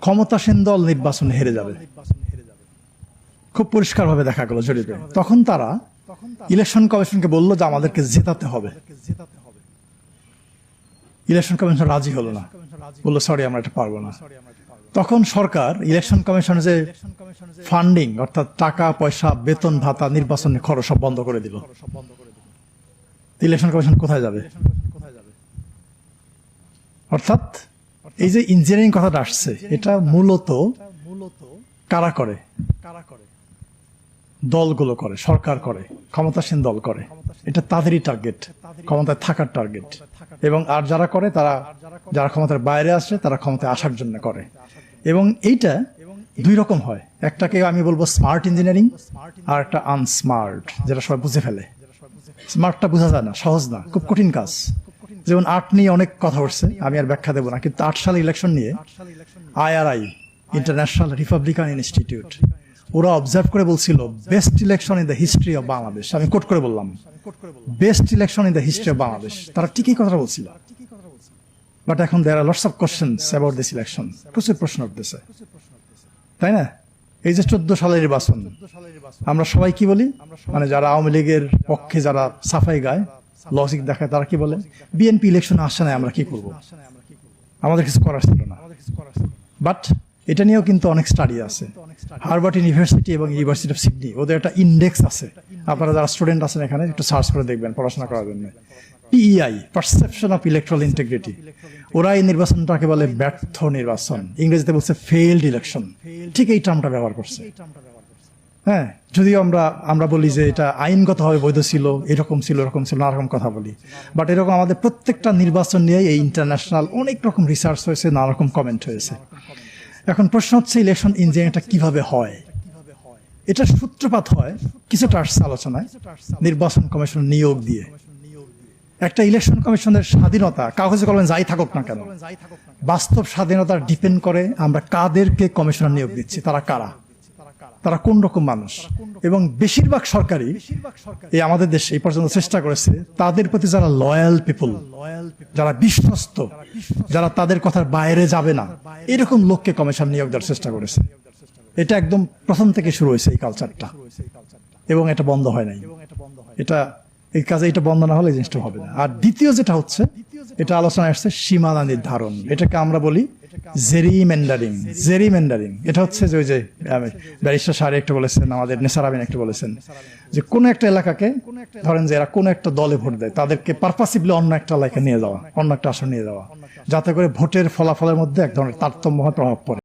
ক্ষমতাসীন দল নির্বাচনে হেরে যাবে, খুব পরিষ্কারভাবে দেখা গেল জরিপে। তখন তারা ইলেকশন কমিশনকে বলল যে আমাদেরকে জেতাতে হবে। ইলেকশন কমিশন রাজি হলো না, বললো সরি আমরা এটা পারবো না। তখন সরকার ইলেকশন কমিশনের যে ফান্ডিং অর্থাৎ টাকা পয়সা, বেতন ভাতা, নির্বাচনের খরচ সব বন্ধ করে দিল। ইলেকশন কমিশন কোথায় যাবে? অর্থাৎ এই যে ইঞ্জিনিয়ারিং কথাটা আসছে, এটা মূলত কারা করে? দলগুলো করে, সরকার করে, ক্ষমতাসীন দল করে। এটা তাদেরই টার্গেট, ক্ষমতায় থাকার টার্গেট। এবং আর যারা করে তারা, যারা ক্ষমতার বাইরে আসে তারা ক্ষমতায় আসার জন্য করে। এবং এইটা দুই রকম হয়, একটাকে আমি বলবো স্মার্ট ইঞ্জিনিয়ারিং, আর একটা আনস্মার্ট, যেটা সবাই বুঝে ফেলে। স্মার্টটা বোঝা যায় না, সহজ না, খুব কঠিন কাজ। যেমন ৮ নিয়ে অনেক কথা উঠছে, আমি আর ব্যাখ্যা দেবো না, কিন্তু ৮ সালে ইলেকশন নিয়ে IRI, ইন্টারন্যাশনাল রিপাবলিকান ইনস্টিটিউট, ওরা অবজার্ভ করে বলছিল best election in the history of Bangladesh. আমি কোট করে বললাম best election in the history of Bangladesh. তারা ঠিকই কথা বলছিল, বাট এখন there are lots of questions about this election. প্রচুর প্রশ্ন উঠতেছে, তাই না? এই যে 14 সালের নির্বাচন, আমরা সবাই কি বলি, মানে যারা আওয়ামী লীগের পক্ষে যারা সাফাই গায়, লজিক দেখায়, তারা কি বলে, বিএনপি ইলেকশন আসছে না, আমরা কি করব, আমাদের কিছু করার ছিল না। বাট এটা নিয়েও কিন্তু অনেক স্টাডি আছে। হার্ভার্ড ইউনিভার্সিটি এবং ইউনিভার্সিটি অফ সিডনি, ওদের একটা ইন্ডেক্স আছে, আপনারা যারা স্টুডেন্ট আছেন এখানে একটু সার্চ করে দেখবেন পড়াশোনা করার জন্য। PEI, perception of electoral integrity. ওরা এই নির্বাচনটাকে বলে ব্যর্থ নির্বাচন, ইংরেজিতে বলছে ফেইলড ইলেকশন। ঠিক এই টার্মটা ব্যবহার করছে। হ্যাঁ, যদিও আমরা বলি যে এটা আইনগতভাবে বৈধ ছিল, এরকম ছিল, এরকম ছিল, নানা রকম কথা বলি, বাট এরকম আমাদের প্রত্যেকটা নির্বাচন নিয়ে এই ইন্টারন্যাশনাল অনেক রকম রিসার্চ হয়েছে, নানা রকম কমেন্ট হয়েছে। এখন প্রশ্ন হচ্ছে ইলেকশন ইঞ্জিনিয়ারিংটা কিভাবে হয়? এটা সূত্রপাত হয় কিছুটা আসছে আলোচনায় নির্বাচন কমিশন নিয়োগ দিয়ে। একটা ইলেকশন কমিশনের স্বাধীনতা, কাগজে কলমে যাই থাকুক না কেন, বাস্তব স্বাধীনতা ডিপেন্ড করে আমরা কাদেরকে কমিশনার নিয়োগ দিচ্ছি, তারা কারা, তারা কোন রকম মানুষ। এবং বেশিরভাগ সরকারি এই আমাদের দেশে এই পর্যন্ত চেষ্টা করেছে তাদের প্রতি যারা লয়াল পিপল, যারা বিশ্বস্ত, যারা তাদের কথার বাইরে যাবে না, এরকম লোককে কমিশন নিয়োগ দেওয়ার চেষ্টা করেছে। এটা একদম প্রথম থেকে শুরু হয়েছে এই কালচারটা, এবং এটা বন্ধ হয় নাই। এটা এই কাজে এটা বন্ধ না হলে এই জিনিসটা হবে না। আর দ্বিতীয় যেটা হচ্ছে, এটা আলোচনায় আসছে সীমানা নির্ধারণ, এটাকে আমরা বলি জেরিমেন্ডারিং। জেরিমেন্ডারিং এটা হচ্ছে যে ওই যে ব্যারিস্টার সাহেব একটু বলেছেন, আমাদের নেসার আমিন একটু বলেছেন, যে কোন একটা এলাকাকে ধরেন যে এরা কোন একটা দলে ভোট দেয়, তাদেরকে পারপাসিভলি অন্য একটা এলাকায় নিয়ে যাওয়া, অন্য একটা আসন নিয়ে যাওয়া, যাতে করে ভোটের ফলাফলের মধ্যে এক ধরনের তারতম্য প্রভাব পড়ে।